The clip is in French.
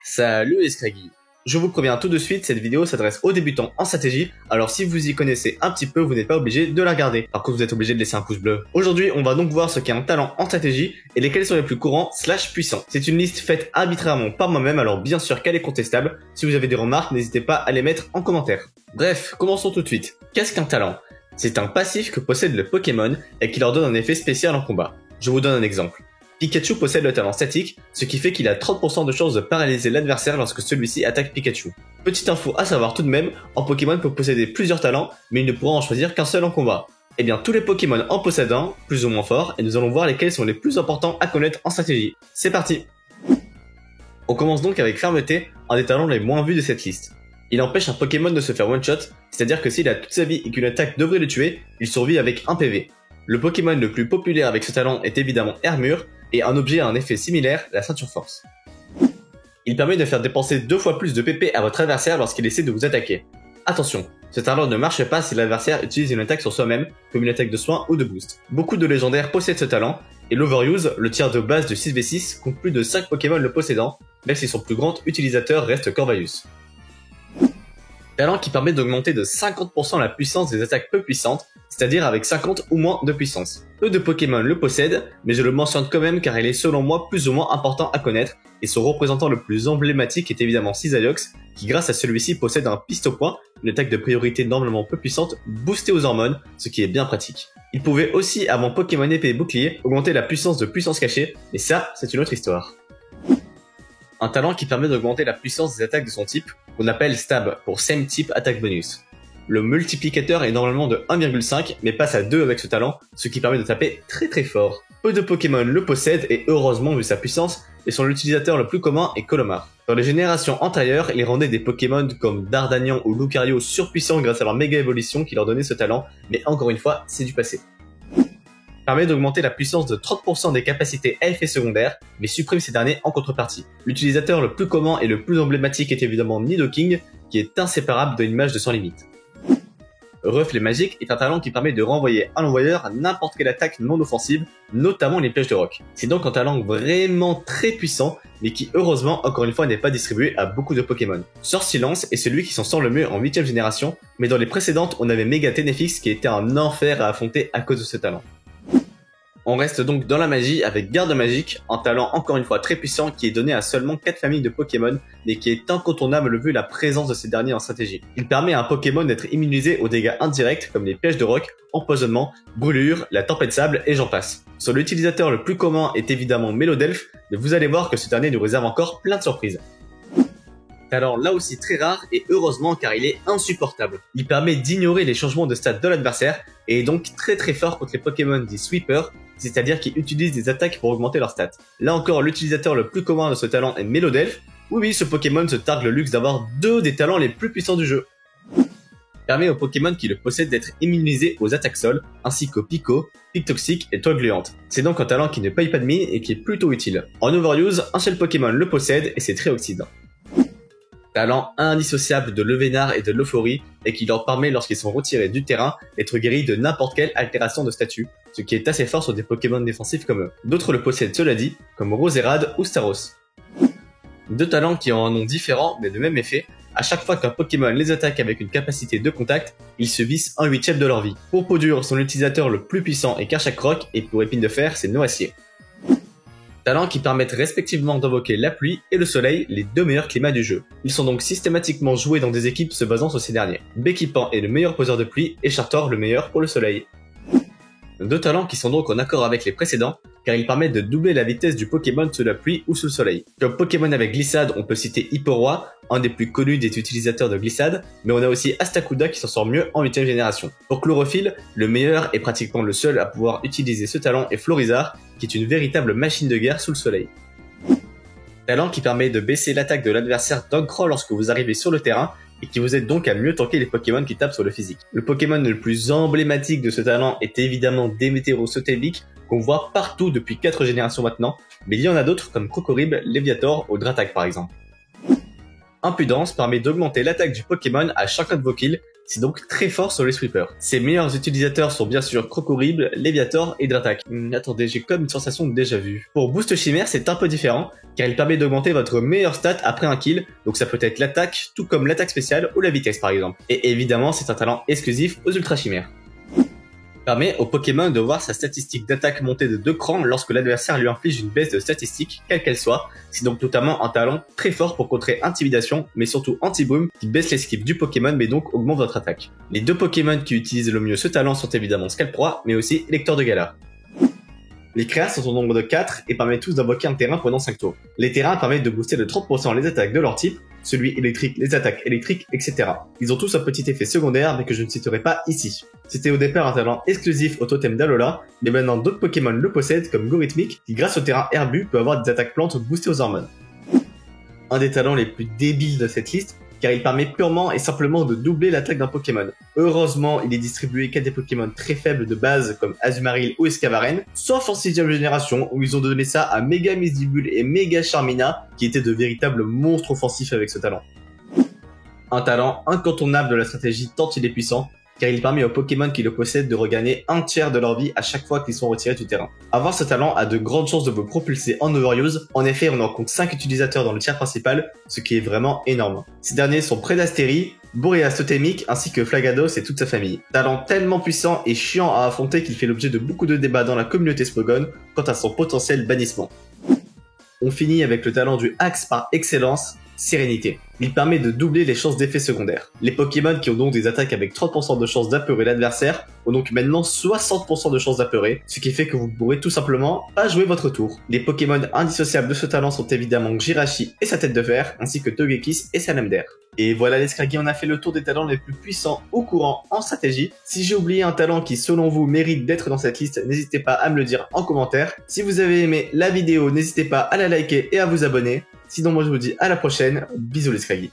Salut les Scraggy. Je vous préviens tout de suite, cette vidéo s'adresse aux débutants en stratégie, alors si vous y connaissez un petit peu, vous n'êtes pas obligé de la regarder. Par contre, vous êtes obligé de laisser un pouce bleu. Aujourd'hui, on va donc voir ce qu'est un talent en stratégie et lesquels sont les plus courants / puissants. C'est une liste faite arbitrairement par moi-même, alors bien sûr qu'elle est contestable. Si vous avez des remarques, n'hésitez pas à les mettre en commentaire. Bref, commençons tout de suite. Qu'est-ce qu'un talent? C'est un passif que possède le Pokémon et qui leur donne un effet spécial en combat. Je vous donne un exemple. Pikachu possède le talent statique, ce qui fait qu'il a 30% de chances de paralyser l'adversaire lorsque celui-ci attaque Pikachu. Petite info à savoir tout de même, un Pokémon peut posséder plusieurs talents, mais il ne pourra en choisir qu'un seul en combat. Eh bien, tous les Pokémon en possèdent un, plus ou moins fort, et nous allons voir lesquels sont les plus importants à connaître en stratégie. C'est parti! On commence donc avec Fermeté, un des talents les moins vus de cette liste. Il empêche un Pokémon de se faire one-shot, c'est-à-dire que s'il a toute sa vie et qu'une attaque devrait le tuer, il survit avec 1 PV. Le Pokémon le plus populaire avec ce talent est évidemment Hermure, et un objet a un effet similaire, la ceinture force. Il permet de faire dépenser 2 fois plus de PP à votre adversaire lorsqu'il essaie de vous attaquer. Attention, ce talent ne marche pas si l'adversaire utilise une attaque sur soi-même, comme une attaque de soin ou de boost. Beaucoup de légendaires possèdent ce talent, et l'Overuse, le tiers de base de 6v6, compte plus de 5 Pokémon le possédant, même si son plus grand utilisateur reste Corvallis. Talent qui permet d'augmenter de 50% la puissance des attaques peu puissantes, c'est-à-dire avec 50 ou moins de puissance. Peu de Pokémon le possèdent, mais je le mentionne quand même car il est selon moi plus ou moins important à connaître, et son représentant le plus emblématique est évidemment Cisaillux, qui grâce à celui-ci possède un piste-au-point, une attaque de priorité normalement peu puissante, boostée aux hormones, ce qui est bien pratique. Il pouvait aussi, avant Pokémon épée et bouclier, augmenter la puissance de puissance cachée, et ça, c'est une autre histoire. Un talent qui permet d'augmenter la puissance des attaques de son type, qu'on appelle Stab, pour Same Type Attack Bonus. Le multiplicateur est normalement de 1,5, mais passe à 2 avec ce talent, ce qui permet de taper très fort. Peu de Pokémon le possèdent, et heureusement vu sa puissance, et son utilisateur le plus commun est Colomar. Dans les générations antérieures, il rendait des Pokémon comme Dardanian ou Lucario surpuissants grâce à leur méga évolution qui leur donnait ce talent, mais encore une fois, c'est du passé. Permet d'augmenter la puissance de 30% des capacités à effet secondaire, mais supprime ces derniers en contrepartie. L'utilisateur le plus commun et le plus emblématique est évidemment Nidoking, qui est inséparable de l'image de Sans Limite. Reflet magique est un talent qui permet de renvoyer à l'envoyeur n'importe quelle attaque non offensive, notamment les pièges de roc. C'est donc un talent vraiment très puissant, mais qui heureusement encore une fois n'est pas distribué à beaucoup de Pokémon. Sortilance est celui qui s'en sort le mieux en 8ème génération, mais dans les précédentes on avait Mega Tenefix qui était un enfer à affronter à cause de ce talent. On reste donc dans la magie avec Garde Magique, un talent encore une fois très puissant qui est donné à seulement 4 familles de Pokémon, mais qui est incontournable vu la présence de ces derniers en stratégie. Il permet à un Pokémon d'être immunisé aux dégâts indirects comme les pièges de roc, empoisonnement, brûlure, la tempête de sable et j'en passe. Son utilisateur le plus commun est évidemment Mélodelph, mais vous allez voir que ce dernier nous réserve encore plein de surprises. Talent là aussi très rare et heureusement car il est insupportable. Il permet d'ignorer les changements de stade de l'adversaire et est donc très fort contre les Pokémon dits Sweeper, c'est-à-dire qui utilisent des attaques pour augmenter leurs stats. Là encore, l'utilisateur le plus commun de ce talent est Mélodelph. Oui, ce Pokémon se targue le luxe d'avoir 2 des talents les plus puissants du jeu. Permet aux Pokémon qui le possèdent d'être immunisés aux attaques sol, ainsi qu'aux Pico, Pic Toxique et Toile Gluante. C'est donc un talent qui ne paye pas de mine et qui est plutôt utile. En Overuse, un seul Pokémon le possède et c'est très oxydant. Talent indissociable de Levénard et de l'Euphorie et qui leur permet lorsqu'ils sont retirés du terrain d'être guéris de n'importe quelle altération de statut, ce qui est assez fort sur des Pokémon défensifs comme eux. D'autres le possèdent cela dit, comme Roserade ou Staros. 2 talents qui ont un nom différent mais le même effet, à chaque fois qu'un Pokémon les attaque avec une capacité de contact, ils se vissent 1/8 de leur vie. Pour Peau Dure, son utilisateur le plus puissant est Karchak et pour Épine de Fer, c'est Noacier. Talents qui permettent respectivement d'invoquer la pluie et le soleil, les 2 meilleurs climats du jeu. Ils sont donc systématiquement joués dans des équipes se basant sur ces derniers. Béquipan est le meilleur poseur de pluie et Chartor le meilleur pour le soleil. 2 talents qui sont donc en accord avec les précédents, car ils permettent de doubler la vitesse du Pokémon sous la pluie ou sous le soleil. Comme Pokémon avec glissade, on peut citer Hipporoi, un des plus connus des utilisateurs de glissade, mais on a aussi Astacuda qui s'en sort mieux en 8ème génération. Pour Chlorophylle, le meilleur et pratiquement le seul à pouvoir utiliser ce talent est Florizard, qui est une véritable machine de guerre sous le soleil. Talent qui permet de baisser l'attaque de l'adversaire d'un cran lorsque vous arrivez sur le terrain, et qui vous aide donc à mieux tanker les Pokémon qui tapent sur le physique. Le Pokémon le plus emblématique de ce talent est évidemment Démétéro Sotelic, qu'on voit partout depuis 4 générations maintenant, mais il y en a d'autres comme Krokorib, Léviator ou Dratak par exemple. Impudence permet d'augmenter l'attaque du Pokémon à chaque invoquil, c'est donc très fort sur les sweepers. Ses meilleurs utilisateurs sont bien sûr Crocorible, Léviator et Dratak. Attendez, j'ai comme une sensation de déjà vu. Pour Boost Chimère, c'est un peu différent, car il permet d'augmenter votre meilleur stat après un kill, donc ça peut être l'attaque, tout comme l'attaque spéciale ou la vitesse par exemple. Et évidemment, c'est un talent exclusif aux Ultra Chimères. Permet au Pokémon de voir sa statistique d'attaque monter de 2 crans lorsque l'adversaire lui inflige une baisse de statistique, quelle qu'elle soit. C'est donc notamment un talent très fort pour contrer Intimidation, mais surtout Anti-Boom, qui baisse l'esquive du Pokémon mais donc augmente votre attaque. Les deux Pokémon qui utilisent le mieux ce talent sont évidemment Scalproie, mais aussi Lecteur de Galar. Les créas sont au nombre de 4 et permettent tous d'invoquer un terrain pendant 5 tours. Les terrains permettent de booster de 30% les attaques de leur type, celui électrique, les attaques électriques, etc. Ils ont tous un petit effet secondaire mais que je ne citerai pas ici. C'était au départ un talent exclusif au totem d'Alola, mais maintenant d'autres Pokémon le possèdent comme Gorithmic qui grâce au terrain herbu peut avoir des attaques plantes boostées aux hormones. Un des talents les plus débiles de cette liste, car il permet purement et simplement de doubler l'attaque d'un Pokémon. Heureusement, il est distribué qu'à des Pokémon très faibles de base comme Azumarill ou Escavaren, sauf en 6ème génération où ils ont donné ça à Mega Misdibule et Mega Charmina, qui étaient de véritables monstres offensifs avec ce talent. Un talent incontournable de la stratégie tant il est puissant, car il permet aux Pokémon qui le possèdent de regagner un tiers de leur vie à chaque fois qu'ils sont retirés du terrain. Avoir ce talent a de grandes chances de vous propulser en Overuse, en effet on en compte 5 utilisateurs dans le tiers principal, ce qui est vraiment énorme. Ces derniers sont Predastéry, Boreas Totémique ainsi que Flagados et toute sa famille. Talent tellement puissant et chiant à affronter qu'il fait l'objet de beaucoup de débats dans la communauté Smogon quant à son potentiel bannissement. On finit avec le talent du Axe par excellence, Sérénité. Il permet de doubler les chances d'effets secondaires. Les Pokémon qui ont donc des attaques avec 30% de chances d'apeurer l'adversaire ont donc maintenant 60% de chances d'apeurer, ce qui fait que vous pourrez tout simplement pas jouer votre tour. Les Pokémon indissociables de ce talent sont évidemment Jirachi et sa tête de fer, ainsi que Togekiss et Salamder. Et voilà les Scraggy, on a fait le tour des talents les plus puissants au courant en stratégie. Si j'ai oublié un talent qui selon vous mérite d'être dans cette liste, n'hésitez pas à me le dire en commentaire. Si vous avez aimé la vidéo, n'hésitez pas à la liker et à vous abonner. Sinon moi je vous dis à la prochaine, bisous les Scraggy.